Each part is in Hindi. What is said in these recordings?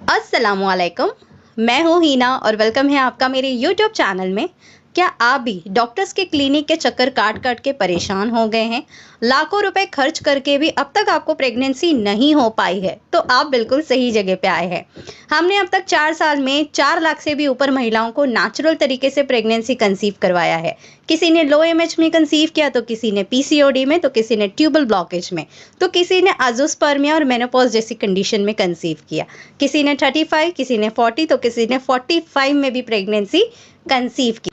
अस्सलामुअलैकुम। मैं हूँ हीना और वेलकम है आपका मेरे यूट्यूब चैनल में। क्या आप भी डॉक्टर्स के क्लिनिक के चक्कर काट काट के परेशान हो गए हैं? लाखों रुपए खर्च करके भी अब तक आपको प्रेगनेंसी नहीं हो पाई है, तो आप बिल्कुल सही जगह पे आए हैं। हमने अब तक 4 साल में 4 लाख से भी ऊपर महिलाओं को नेचुरल तरीके से प्रेगनेंसी कंसीव करवाया है। किसी ने लो एमएच में कंसीव किया, तो किसी ने पीसीओडी में, तो किसी ने ट्यूबल ब्लॉकेज में, तो किसी ने अजोस्पर्मिया और मेनोपॉज जैसी कंडीशन में कंसीव किया। किसी ने 35, किसी ने 40, तो किसी ने 45 में भी प्रेगनेंसी कंसीव की।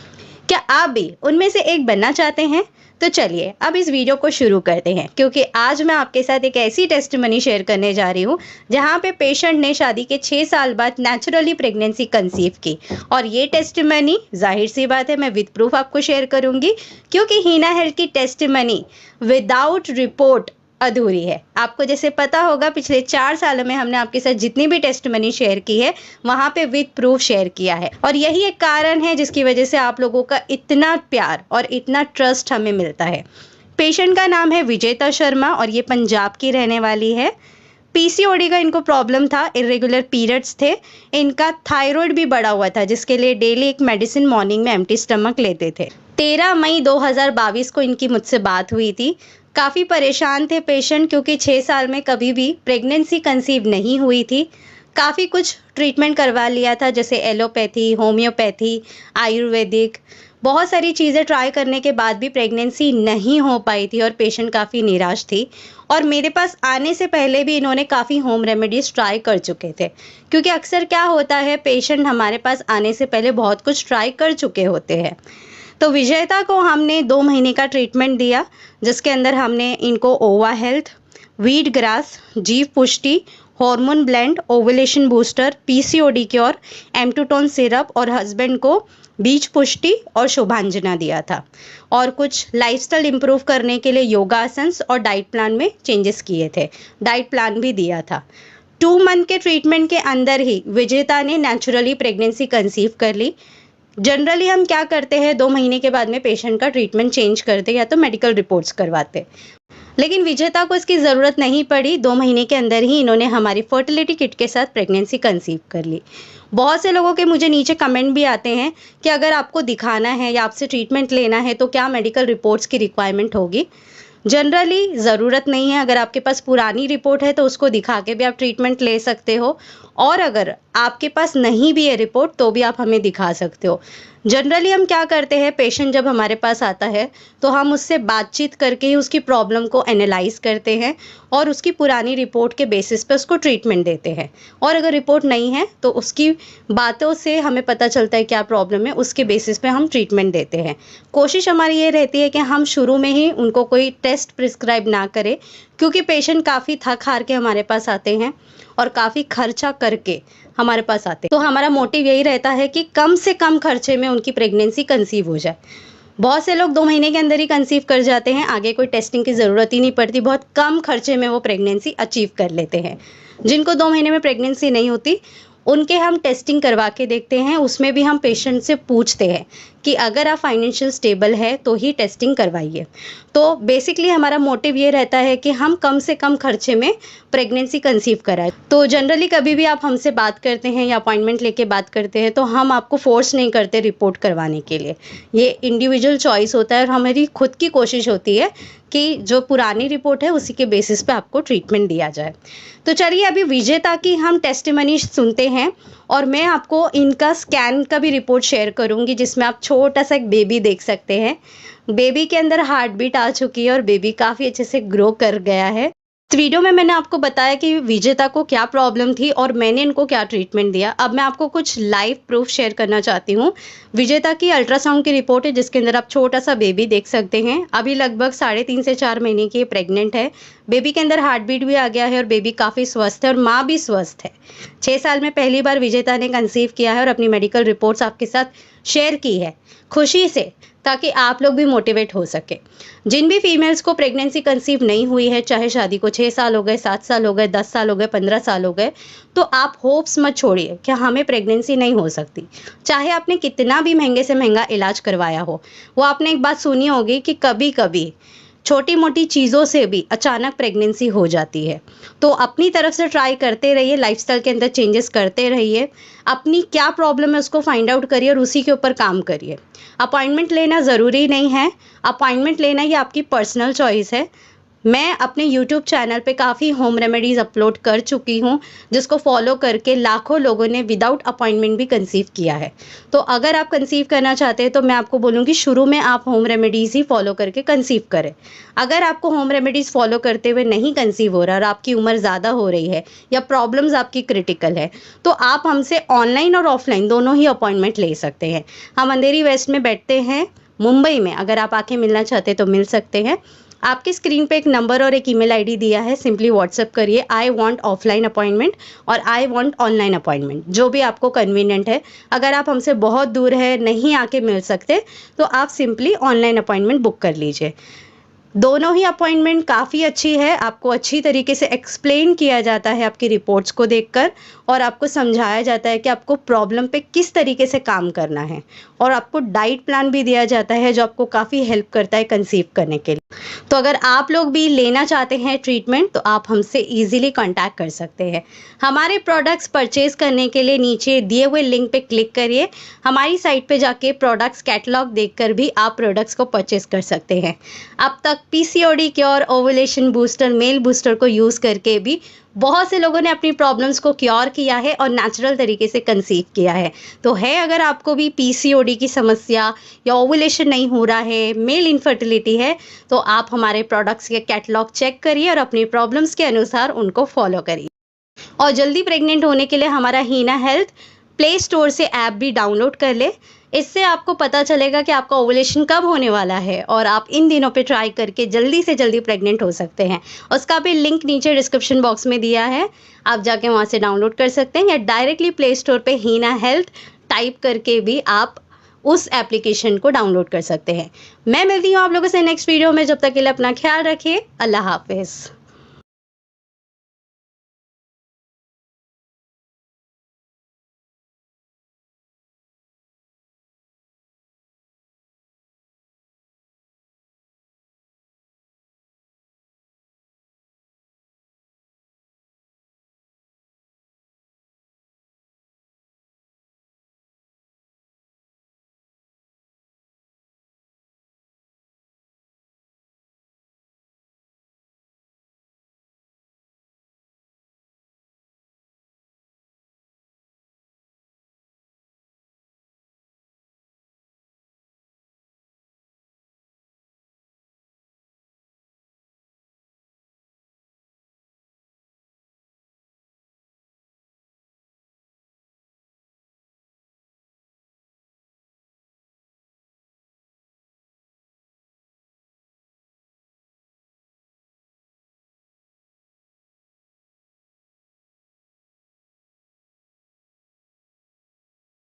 क्या आप भी उनमें से एक बनना चाहते हैं? तो चलिए अब इस वीडियो को शुरू करते हैं, क्योंकि आज मैं आपके साथ एक ऐसी टेस्टमनी शेयर करने जा रही हूँ जहाँ पे पेशेंट ने शादी के 6 साल बाद नेचुरली प्रेगनेंसी कंसीव की। और ये टेस्टमनी जाहिर सी बात है मैं विद प्रूफ आपको शेयर करूंगी, क्योंकि हीना हेल्थ की टेस्टमनी विदाउट रिपोर्ट अधूरी है। आपको जैसे पता होगा पिछले 4 सालों में हमने आपके साथ जितनी भी टेस्टमनी शेयर की है वहां पे विद प्रूफ शेयर किया है, और यही एक कारण है जिसकी वजह से आप लोगों का इतना प्यार और इतना ट्रस्ट हमें मिलता है। पेशेंट का नाम है विजेता शर्मा और ये पंजाब की रहने वाली है। पीसीओडी का इनको प्रॉब्लम था, इरेगुलर पीरियड्स थे, इनका थायराइड भी बढ़ा हुआ था जिसके लिए डेली एक मेडिसिन मॉर्निंग में एम्प्टी स्टमक लेते थे। 13 मई 2022 को इनकी मुझसे बात हुई थी। काफ़ी परेशान थे पेशेंट, क्योंकि 6 साल में कभी भी प्रेगनेंसी कंसीव नहीं हुई थी। काफ़ी कुछ ट्रीटमेंट करवा लिया था, जैसे एलोपैथी, होम्योपैथी, आयुर्वेदिक, बहुत सारी चीज़ें ट्राई करने के बाद भी प्रेगनेंसी नहीं हो पाई थी और पेशेंट काफ़ी निराश थी। और मेरे पास आने से पहले भी इन्होंने काफ़ी होम रेमेडीज़ ट्राई कर चुके थे, क्योंकि अक्सर क्या होता है पेशेंट हमारे पास आने से पहले बहुत कुछ ट्राई कर चुके होते हैं। तो विजेता को हमने 2 महीने का ट्रीटमेंट दिया, जिसके अंदर हमने इनको ओवा हेल्थ, वीट ग्रास, जीव पुष्टि, hormone blend, ovulation booster, PCOD cure, एम्टूटोन सिरप और हस्बैंड को बीज पुष्टि और शुभांजना दिया था। और कुछ लाइफस्टाइल इंप्रूव करने के लिए योगासन्स और डाइट प्लान में चेंजेस किए थे, डाइट प्लान भी दिया था। 2 मंथ के ट्रीटमेंट के अंदर ही विजेता ने नेचुरली प्रेगनेंसी कंसीव कर ली। जनरली हम क्या करते हैं, 2 महीने के बाद में पेशेंट का ट्रीटमेंट चेंज करते या तो मेडिकल रिपोर्ट्स करवाते, लेकिन विजेता को इसकी ज़रूरत नहीं पड़ी। 2 महीने के अंदर ही इन्होंने हमारी फर्टिलिटी किट के साथ प्रेगनेंसी कंसीव कर ली। बहुत से लोगों के मुझे नीचे कमेंट भी आते हैं कि अगर आपको दिखाना है या आपसे ट्रीटमेंट लेना है तो क्या मेडिकल रिपोर्ट्स की रिक्वायरमेंट होगी? जनरली ज़रूरत नहीं है। अगर आपके पास पुरानी रिपोर्ट है तो उसको दिखा के भी आप ट्रीटमेंट ले सकते हो, और अगर आपके पास नहीं भी है रिपोर्ट तो भी आप हमें दिखा सकते हो। जनरली हम क्या करते हैं, पेशेंट जब हमारे पास आता है तो हम उससे बातचीत करके ही उसकी प्रॉब्लम को एनालाइज करते हैं और उसकी पुरानी रिपोर्ट के बेसिस पे उसको ट्रीटमेंट देते हैं। और अगर रिपोर्ट नहीं है तो उसकी बातों से हमें पता चलता है क्या प्रॉब्लम है, उसके बेसिस पे हम ट्रीटमेंट देते हैं। कोशिश हमारी ये रहती है कि हम शुरू में ही उनको कोई टेस्ट प्रिस्क्राइब ना करें, क्योंकि पेशेंट काफ़ी थक हार के हमारे पास आते हैं और काफ़ी खर्चा करके हमारे पास आते हैं। तो हमारा मोटिव यही रहता है कि कम से कम खर्चे में उनकी प्रेगनेंसी कंसीव हो जाए। बहुत से लोग 2 महीने के अंदर ही कंसीव कर जाते हैं, आगे कोई टेस्टिंग की ज़रूरत ही नहीं पड़ती, बहुत कम खर्चे में वो प्रेगनेंसी अचीव कर लेते हैं। जिनको 2 महीने में प्रेगनेंसी नहीं होती उनके हम टेस्टिंग करवा के देखते हैं। उसमें भी हम पेशेंट से पूछते हैं कि अगर आप फाइनेंशियल स्टेबल है तो ही टेस्टिंग करवाइए। तो बेसिकली हमारा मोटिव ये रहता है कि हम कम से कम खर्चे में प्रेगनेंसी कंसीव कराएं। तो जनरली कभी भी आप हमसे बात करते हैं या अपॉइंटमेंट लेके बात करते हैं तो हम आपको फोर्स नहीं करते रिपोर्ट करवाने के लिए। ये इंडिविजुअल चॉइस होता है और हमारी खुद की कोशिश होती है कि जो पुरानी रिपोर्ट है उसी के बेसिस पे आपको ट्रीटमेंट दिया जाए। तो चलिए अभी विजेता की हम टेस्टिमनी सुनते हैं, और मैं आपको इनका स्कैन का भी रिपोर्ट शेयर करूंगी, जिसमें आप छोटा सा एक बेबी देख सकते हैं। बेबी के अंदर हार्ट बीट आ चुकी है और बेबी काफ़ी अच्छे से ग्रो कर गया है। इस वीडियो में मैंने आपको बताया कि विजेता को क्या प्रॉब्लम थी और मैंने इनको क्या ट्रीटमेंट दिया। अब मैं आपको कुछ लाइव प्रूफ शेयर करना चाहती हूँ। विजेता की अल्ट्रासाउंड की रिपोर्ट है, जिसके अंदर आप छोटा सा बेबी देख सकते हैं। अभी लगभग 3.5 से 4 महीने की प्रेग्नेंट है। बेबी के अंदर हार्ट बीट भी आ गया है और बेबी काफ़ी स्वस्थ है और माँ भी स्वस्थ है। 6 साल में पहली बार विजेता ने कंसीव किया है और अपनी मेडिकल रिपोर्ट्स आपके साथ शेयर की है खुशी से, ताकि आप लोग भी मोटिवेट हो सके। जिन भी फीमेल्स को प्रेगनेंसी कंसीव नहीं हुई है, चाहे शादी को 6 साल हो गए, 7 साल हो गए, 10 साल हो गए, 15 साल हो गए, तो आप होप्स मत छोड़िए कि हमें प्रेगनेंसी नहीं हो सकती। चाहे आपने कितना भी महंगे से महंगा इलाज करवाया हो। वो आपने एक बात सुनी होगी कि कभी कभी छोटी मोटी चीज़ों से भी अचानक प्रेगनेंसी हो जाती है। तो अपनी तरफ से ट्राई करते रहिए, लाइफस्टाइल के अंदर चेंजेस करते रहिए, अपनी क्या प्रॉब्लम है उसको फाइंड आउट करिए और उसी के ऊपर काम करिए। अपॉइंटमेंट लेना ज़रूरी नहीं है, अपॉइंटमेंट लेना ये आपकी पर्सनल चॉइस है। मैं अपने यूट्यूब चैनल पे काफ़ी होम रेमेडीज़ अपलोड कर चुकी हूँ, जिसको फॉलो करके लाखों लोगों ने विदाउट अपॉइंटमेंट भी कंसीव किया है। तो अगर आप कंसीव करना चाहते हैं तो मैं आपको बोलूँगी शुरू में आप होम रेमेडीज़ ही फॉलो करके कंसीव करें। अगर आपको होम रेमेडीज़ फॉलो करते हुए नहीं कंसीव हो रहा और आपकी उम्र ज़्यादा हो रही है या प्रॉब्लम्स आपकी क्रिटिकल है, तो आप हमसे ऑनलाइन और ऑफलाइन दोनों ही अपॉइंटमेंट ले सकते हैं। हम अंधेरी वेस्ट में बैठते हैं मुंबई में। अगर आप आके मिलना चाहते हैं तो मिल सकते हैं। आपकी स्क्रीन पे एक नंबर और एक ईमेल आईडी दिया है, सिंपली व्हाट्सएप करिए आई वांट ऑफलाइन अपॉइंटमेंट और आई वांट ऑनलाइन अपॉइंटमेंट, जो भी आपको कन्वीनियंट है। अगर आप हमसे बहुत दूर है, नहीं आके मिल सकते, तो आप सिंपली ऑनलाइन अपॉइंटमेंट बुक कर लीजिए। दोनों ही अपॉइंटमेंट काफ़ी अच्छी है, आपको अच्छी तरीके से एक्सप्लेन किया जाता है आपकी रिपोर्ट्स को देखकर, और आपको समझाया जाता है कि आपको प्रॉब्लम पे किस तरीके से काम करना है, और आपको डाइट प्लान भी दिया जाता है जो आपको काफ़ी हेल्प करता है कंसीव करने के लिए। तो अगर आप लोग भी लेना चाहते हैं ट्रीटमेंट तो आप हमसे ईजिली कांटेक्ट कर सकते हैं। हमारे प्रोडक्ट्स परचेज करने के लिए नीचे दिए हुए लिंक पे क्लिक करिए। हमारी साइट पे जाके प्रोडक्ट्स कैटलॉग देखकर भी आप प्रोडक्ट्स को परचेज कर सकते हैं। अब तक PCOD cure, ovulation booster, male booster को यूज़ करके भी बहुत से लोगों ने अपनी प्रॉब्लम्स को क्योर किया है और नेचुरल तरीके से कंसीव किया है। तो है अगर आपको भी पीसीओडी की समस्या या ओवुलेशन नहीं हो रहा है, मेल इनफर्टिलिटी है, तो आप हमारे प्रोडक्ट्स के कैटलॉग चेक करिए और अपनी प्रॉब्लम्स के अनुसार उनको फॉलो करिए। और जल्दी प्रेग्नेंट होने के लिए हमारा हीना हेल्थ प्ले स्टोर से ऐप भी डाउनलोड कर ले। इससे आपको पता चलेगा कि आपका ओवुलेशन कब होने वाला है और आप इन दिनों पे ट्राई करके जल्दी से जल्दी प्रेग्नेंट हो सकते हैं। उसका भी लिंक नीचे डिस्क्रिप्शन बॉक्स में दिया है, आप जाके वहाँ से डाउनलोड कर सकते हैं, या डायरेक्टली प्ले स्टोर पे हीना हेल्थ टाइप करके भी आप उस एप्लीकेशन को डाउनलोड कर सकते हैं। मैं मिलती हूँ आप लोगों से नेक्स्ट वीडियो में, जब तक के लिए अपना ख्याल रखिए। अल्लाह हाफिज़।